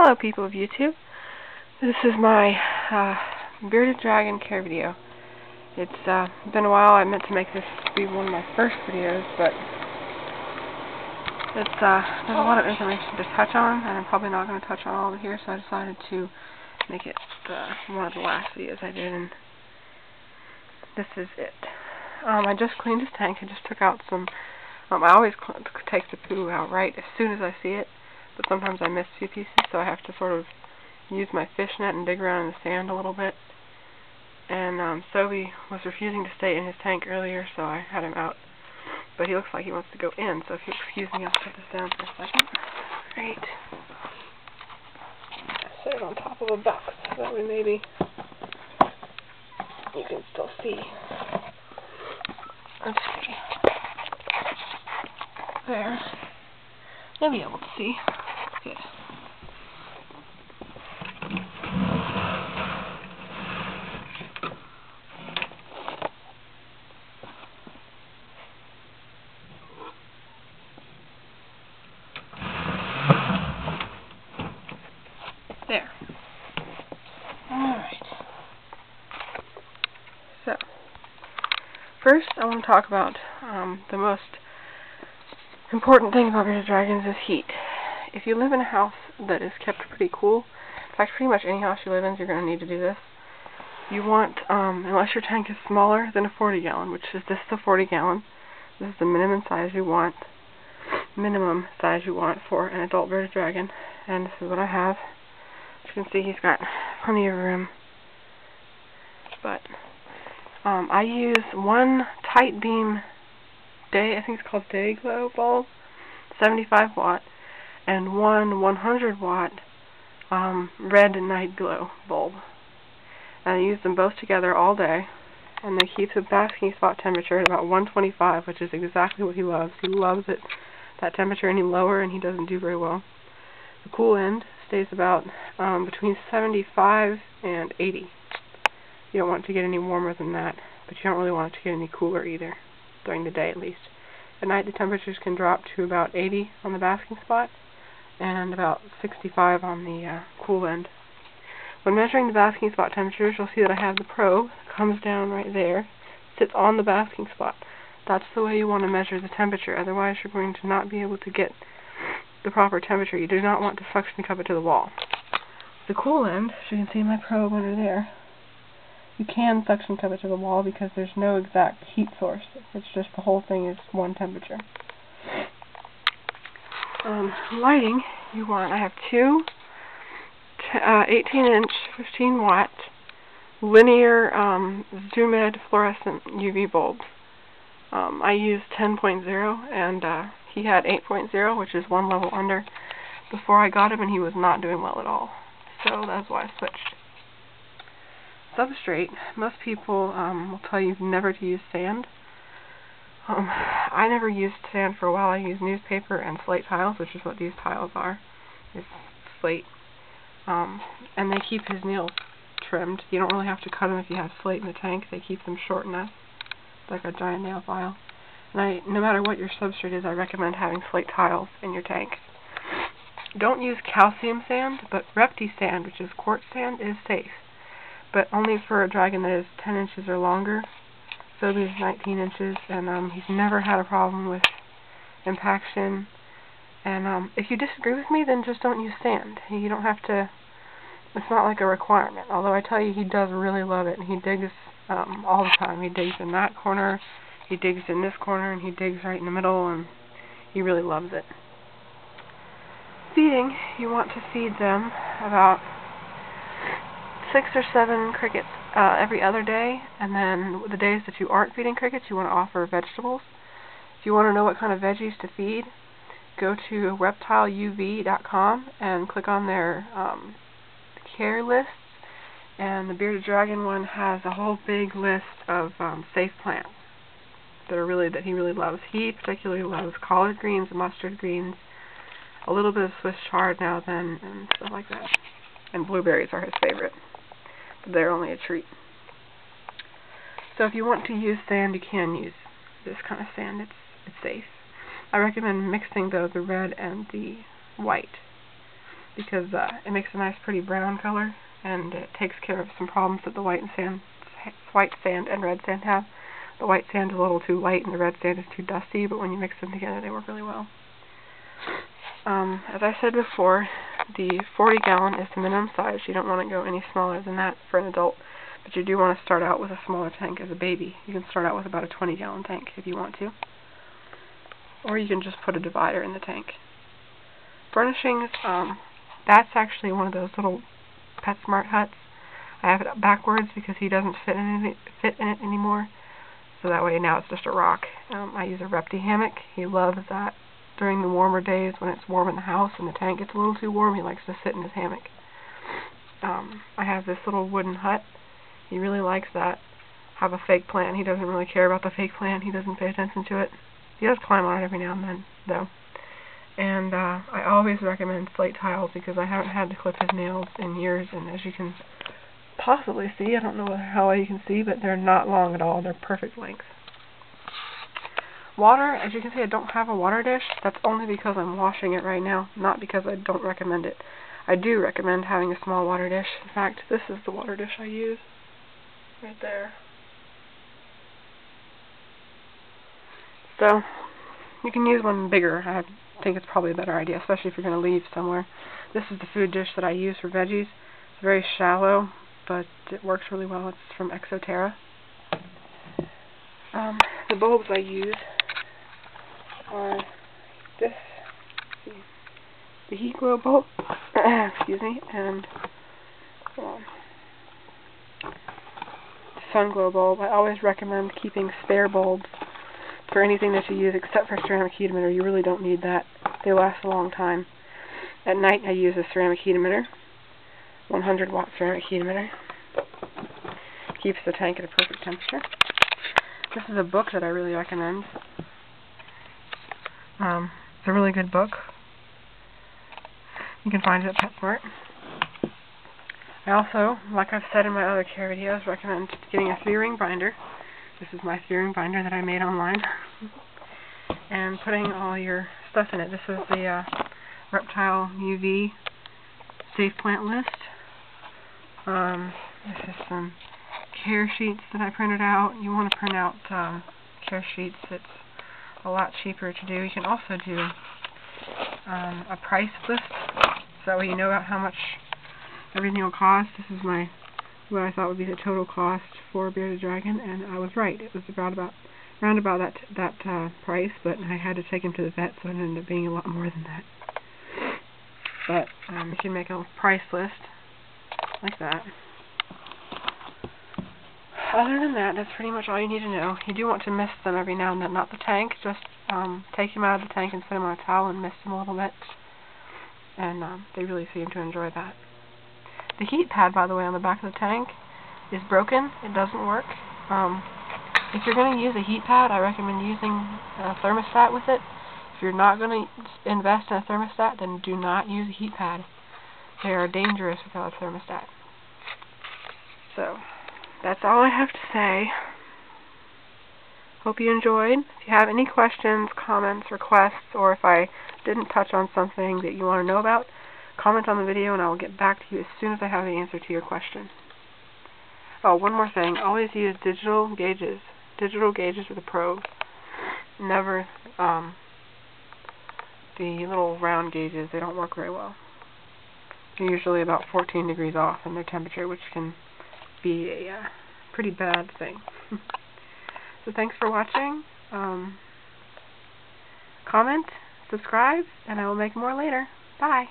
Hello people of YouTube. This is my bearded dragon care video. It's been a while. I meant to make this be one of my first videos, but it's there's a lot of information to touch on, and I'm probably not going to touch on all of it here, so I decided to make it one of the last videos I did, and this is it. I just cleaned his tank. I just took out some, I always take the poo out right as soon as I see it, but sometimes I miss a few pieces, so I have to sort of use my fishnet and dig around in the sand a little bit. And Sobe was refusing to stay in his tank earlier, so I had him out. But he looks like he wants to go in, so if you'll excuse me, I'll put this down for a second. Great. Set it on top of a box, so that way maybe you can still see. Let's see. There. You'll be able to see. Good. There. Alright. So, first I want to talk about the most important thing about bearded dragons is heat. If you live in a house that is kept pretty cool, in fact pretty much any house you live in, you're going to need to do this. You want, unless your tank is smaller than a 40 gallon, which is, this is a 40 gallon, this is the minimum size you want for an adult bearded dragon, and this is what I have. As you can see, he's got plenty of room. But I use one tight beam I think it's called Day Glow bulb, 75 watt, and one 100 watt red night glow bulb. And I use them both together all day, and they keep the basking spot temperature at about 125, which is exactly what he loves. He loves it, that temperature, any lower and he doesn't do very well. The cool end stays about between 75 and 80. You don't want it to get any warmer than that, but you don't really want it to get any cooler either, during the day at least. At night the temperatures can drop to about 80 on the basking spot and about 65 on the cool end. When measuring the basking spot temperatures, you'll see that I have the probe. It comes down right there, sits on the basking spot. That's the way you want to measure the temperature, otherwise you're going to not be able to get the proper temperature. You do not want to suction cup it to the wall. The cool end, as you can see my probe under there, you can suction cup it to the wall because there's no exact heat source. It's just the whole thing is one temperature. Lighting, you want, I have two 18-inch, 15-watt linear Zoom-Ed fluorescent UV bulbs. I used 10.0 and he had 8.0, which is one level under, before I got him, and he was not doing well at all. So that's why I switched. Substrate, most people will tell you never to use sand. I never used sand for a while. I used newspaper and slate tiles, which is what these tiles are. It's slate. And they keep his nails trimmed. You don't really have to cut them if you have slate in the tank. They keep them short enough, like a giant nail file. And no matter what your substrate is, I recommend having slate tiles in your tank. Don't use calcium sand, but Repti sand, which is quartz sand, is safe. But only for a dragon that is 10 inches or longer. Sobe's 19 inches, and he's never had a problem with impaction. And if you disagree with me, then just don't use sand. You don't have to, it's not like a requirement. Although I tell you, he does really love it, and he digs all the time. He digs in that corner, he digs in this corner, and he digs right in the middle, and he really loves it. Feeding, you want to feed them about 6 or 7 crickets every other day, and then the days that you aren't feeding crickets, you want to offer vegetables. If you want to know what kind of veggies to feed, go to reptileuv.com and click on their care lists, and the bearded dragon one has a whole big list of safe plants that he really loves. He particularly loves collard greens, mustard greens, a little bit of Swiss chard now and then, and stuff like that. And blueberries are his favorite. They're only a treat. So if you want to use sand, you can use this kind of sand. It's safe. I recommend mixing though the red and the white. because it makes a nice pretty brown color, and it takes care of some problems that the white sand and red sand have. The white sand is a little too light and the red sand is too dusty, but when you mix them together they work really well. As I said before, the 40 gallon is the minimum size. You don't want to go any smaller than that for an adult, but you do want to start out with a smaller tank as a baby. You can start out with about a 20 gallon tank if you want to. Or you can just put a divider in the tank. Furnishings, that's actually one of those little PetSmart huts. I have it backwards because he doesn't fit in it anymore. So that way now it's just a rock. I use a Repti hammock. He loves that. During the warmer days when it's warm in the house and the tank gets a little too warm, he likes to sit in his hammock. I have this little wooden hut. He really likes that. I have a fake plant. He doesn't really care about the fake plant. He doesn't pay attention to it. He does climb on it every now and then, though. And I always recommend slate tiles because I haven't had to clip his nails in years, and as you can possibly see, I don't know how well you can see, but they're not long at all. They're perfect length. Water, as you can see, I don't have a water dish. That's only because I'm washing it right now, not because I don't recommend it. I do recommend having a small water dish. In fact, this is the water dish I use. Right there. So, you can use one bigger. I think it's probably a better idea, especially if you're going to leave somewhere. This is the food dish that I use for veggies. It's very shallow, but it works really well. It's from Exoterra. The bulbs I use are the heat glow bulb, excuse me, and sun glow bulb. I always recommend keeping spare bulbs for anything that you use except for ceramic heat emitter. You really don't need that. They last a long time. At night I use a ceramic heat emitter, 100 watt ceramic heat emitter. Keeps the tank at a perfect temperature. This is a book that I really recommend. It's a really good book. You can find it at PetSmart. I also, like I've said in my other care videos, recommend getting a 3-ring binder. This is my 3-ring binder that I made online. And putting all your stuff in it. This is the Reptile UV Safe Plant List. This is some care sheets that I printed out. You want to print out care sheets. It's a lot cheaper to do. You can also do a price list, so you know about how much everything will cost. This is what I thought would be the total cost for Bearded Dragon, and I was right. It was around about that price, but I had to take him to the vet, so it ended up being a lot more than that. But you can make a price list like that. Other than that, that's pretty much all you need to know. You do want to mist them every now and then, not the tank. Just take him out of the tank and put him on a towel and mist him a little bit. And they really seem to enjoy that. The heat pad, by the way, on the back of the tank is broken. It doesn't work. If you're going to use a heat pad, I recommend using a thermostat with it. If you're not going to invest in a thermostat, then do not use a heat pad. They are dangerous without a thermostat. So, that's all I have to say. Hope you enjoyed. If you have any questions, comments, requests, or if I didn't touch on something that you want to know about, comment on the video and I will get back to you as soon as I have the answer to your question. Oh, one more thing. Always use digital gauges. Digital gauges with a probe. Never the little round gauges. They don't work very well. They're usually about 14 degrees off in their temperature, which can be a pretty bad thing. So thanks for watching. Comment, subscribe, and I will make more later. Bye.